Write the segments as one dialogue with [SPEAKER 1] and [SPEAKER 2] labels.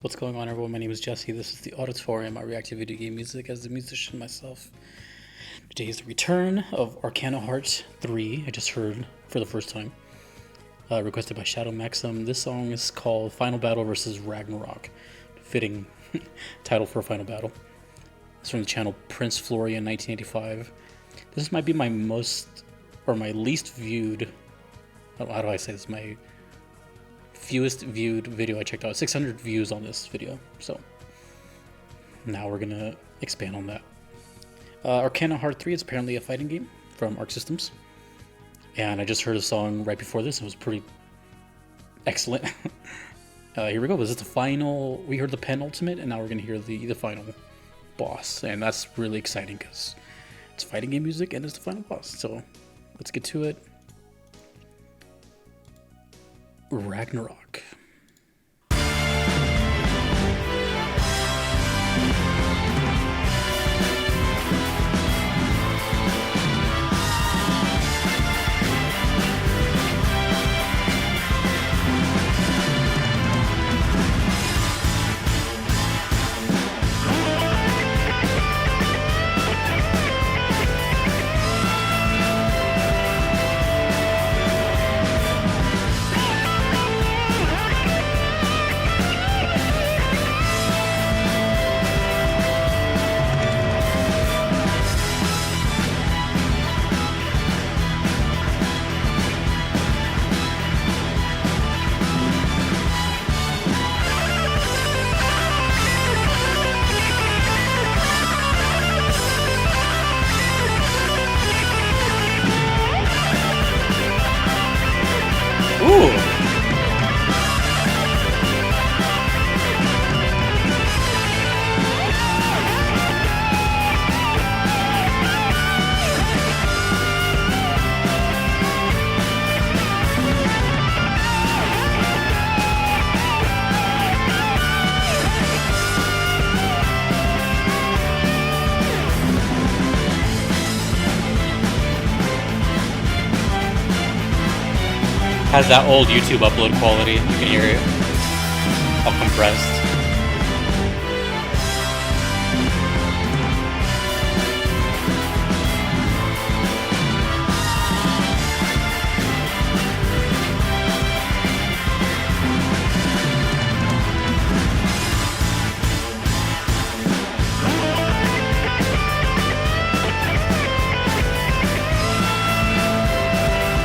[SPEAKER 1] What's going on, everyone? My name is Jesse. This is the Auditorium. I react to video game music as a musician myself. Today is the return of Arcana Heart 3. I just heard for the first time. Requested by Shadow Maxim. This song is called Final Battle versus Ragnarok. Fitting title for a final battle. It's from the channel Prince Florian 1985. This might be my most, or my least viewed, how do I say this? My fewest viewed video I checked out. 600 views on this video, so now we're gonna expand on that. Arcana Heart 3 is apparently a fighting game from Arc Systems, and I just heard a song right before this. It was pretty excellent. Here we go. This is the final. We heard the penultimate, and now we're gonna hear the final boss, and that's really exciting because it's fighting game music and it's the final boss. So let's get to it. Ragnarok. Ooh! Has that old YouTube upload quality. You can hear it all compressed.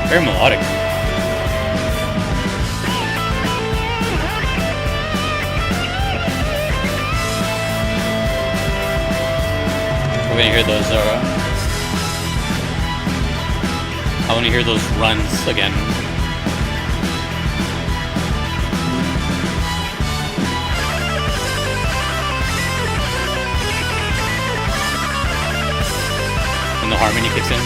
[SPEAKER 1] Very melodic. We're gonna hear those, I wanna hear those runs again. When the harmony kicks in.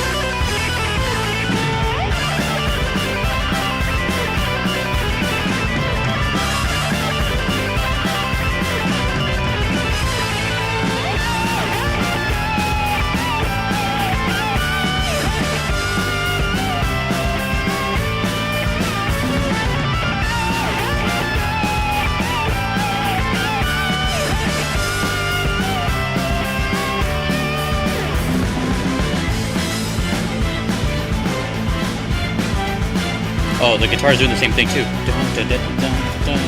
[SPEAKER 1] Oh, the guitar's doing the same thing too. Dun, dun, dun, dun, dun.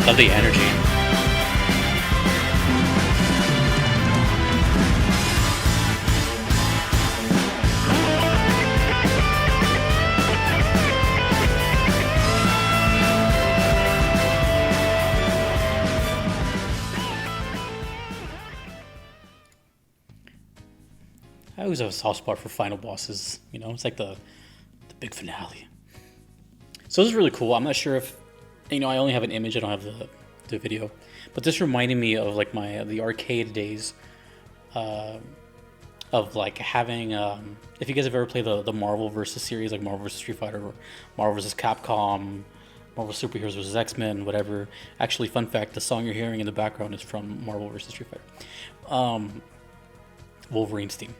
[SPEAKER 1] Love the energy. I always have a soft spot for final bosses, you know, it's like the big finale. So this is really cool. I'm not sure if, you know, I only have an image, I don't have the video, but this reminded me of like the arcade days of like having, if you guys have ever played the Marvel vs. series, like Marvel vs. Street Fighter, or Marvel vs. Capcom, Marvel Superheroes vs. X-Men, whatever. Actually, fun fact, the song you're hearing in the background is from Marvel vs. Street Fighter. Wolverine's theme.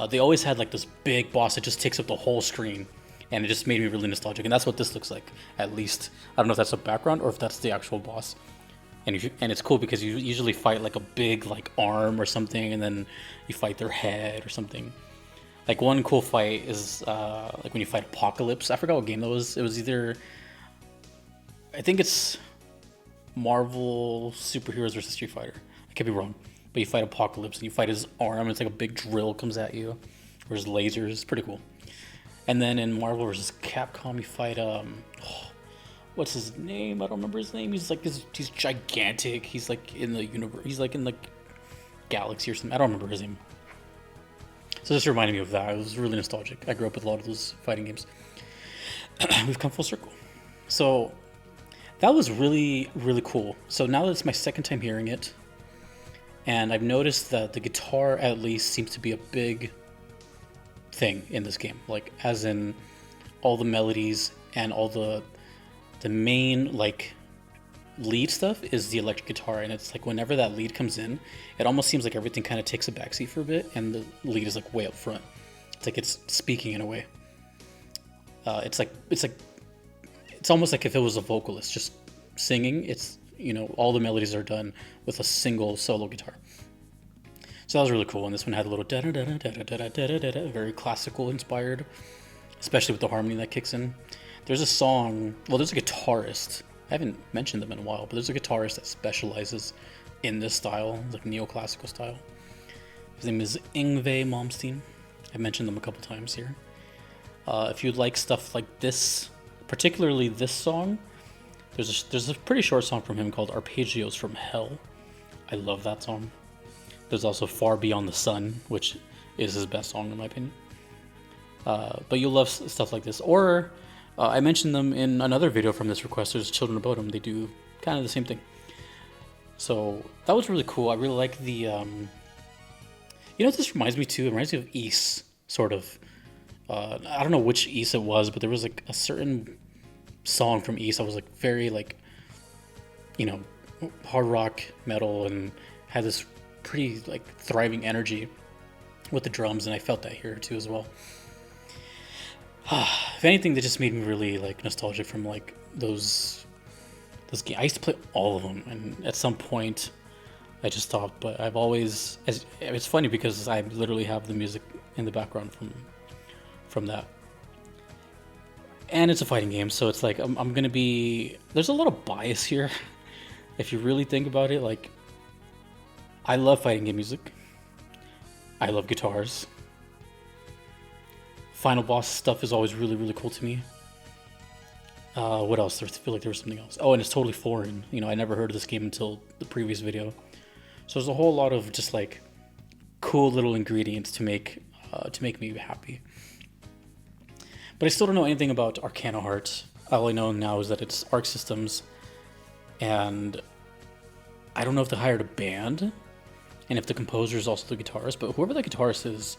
[SPEAKER 1] They always had like this big boss that just takes up the whole screen, and it just made me really nostalgic. And that's what this looks like. At least I don't know if that's a background or if that's the actual boss. And it's cool because you usually fight like a big like arm or something, and then you fight their head or something. Like one cool fight is like when you fight Apocalypse. I forgot what game that was. It was either, I think it's Marvel Superheroes versus Street Fighter. I could be wrong, but you fight Apocalypse and you fight his arm. And it's like a big drill comes at you, or his lasers. It's pretty cool. And then in Marvel versus Capcom, you fight what's his name? I don't remember his name. He's like he's gigantic. He's like in the universe. He's like in the galaxy or something. I don't remember his name. So this reminded me of that. It was really nostalgic. I grew up with a lot of those fighting games. We've come full circle. So that was really, really cool. So now that it's my second time hearing it, and I've noticed that the guitar at least seems to be a big thing in this game. Like as in all the melodies and all the main like lead stuff is the electric guitar, and it's like whenever that lead comes in, it almost seems like everything kind of takes a backseat for a bit, and the lead is like way up front. It's like it's speaking in a way. It's almost like if it was a vocalist just singing. It's, you know, all the melodies are done with a single solo guitar. So that was really cool, and this one had a little da da da da da da da da da da, very classical inspired, especially with the harmony that kicks in. There's a song. Well, there's a guitarist. I haven't mentioned them in a while, but there's a guitarist that specializes in this style, like neoclassical style. His name is Yngwie Malmsteen. I've mentioned them a couple times here. If you'd like stuff like this, particularly this song, there's a pretty short song from him called Arpeggios from Hell. I love that song. There's also Far Beyond the Sun, which is his best song in my opinion. But you'll love stuff like this. Or I mentioned them in another video from this request. There's Children of Bodom. They do kind of the same thing. So that was really cool. I really like the, you know what this reminds me too? It reminds me of Ys, sort of. I don't know which Ys it was, but there was like a certain song from Ys. I was like very like, you know, hard rock metal, and had this pretty like thriving energy with the drums, and I felt that here too as well. If anything, that just made me really like nostalgic from like those games. I used to play all of them, and at some point I just stopped. But I've always, it's funny because I literally have the music in the background from that, and it's a fighting game, so it's like I'm gonna be. There's a lot of bias here, if you really think about it. Like, I love fighting game music. I love guitars. Final boss stuff is always really, really cool to me. What else? I feel like there was something else. Oh, and it's totally foreign. You know, I never heard of this game until the previous video. So there's a whole lot of just like cool little ingredients to make me happy. But I still don't know anything about Arcana Heart. All I know now is that it's Arc Systems, and I don't know if they hired a band, and if the composer is also the guitarist. But whoever the guitarist is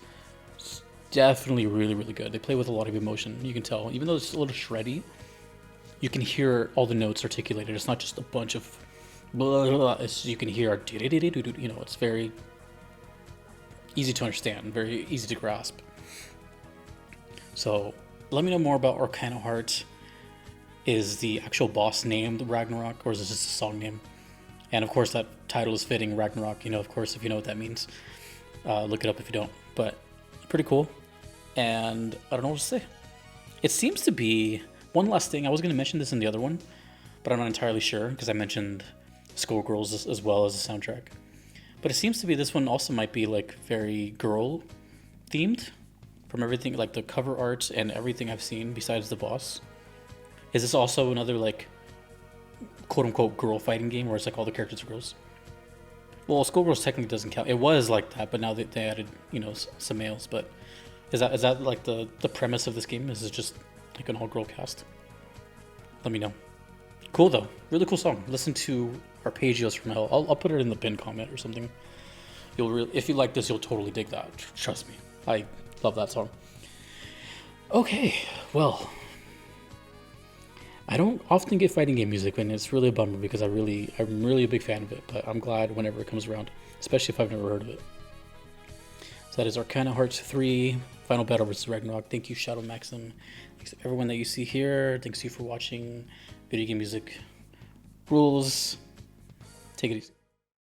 [SPEAKER 1] definitely really, really good. They play with a lot of emotion. You can tell, even though it's a little shreddy, you can hear all the notes articulated. It's not just a bunch of blah, blah, blah. You can hear, you know, it's very easy to understand, very easy to grasp. So let me know more about Arcana Heart. Is the actual boss named Ragnarok, or is this just a song name? And of course that title is fitting, Ragnarok, you know, of course, if you know what that means. Look it up if you don't. But pretty cool. And I don't know what to say. It seems to be, one last thing, I was going to mention this in the other one, but I'm not entirely sure because I mentioned Skullgirls as well as the soundtrack. But it seems to be this one also might be like very girl themed from everything, like the cover art and everything I've seen besides the boss. Is this also another like quote unquote girl fighting game where it's like all the characters are girls? Well, Skullgirls technically doesn't count. It was like that, but now they added, you know, some males. But is that like the premise of this game? Is it just like an all-girl cast? Let me know. Cool though, really cool song. Listen to Arpeggios from Hell. I'll put it in the pinned comment or something. If you like this, you'll totally dig that. Trust me, I love that song. Okay, well, I don't often get fighting game music, and it's really a bummer because I'm really a big fan of it. But I'm glad whenever it comes around, especially if I've never heard of it. So that is Arcana Hearts 3, Final Battle vs. Ragnarok. Thank you, Shadow Maxim. Thanks to everyone that you see here. Thanks to you for watching. Video game music rules. Take it easy.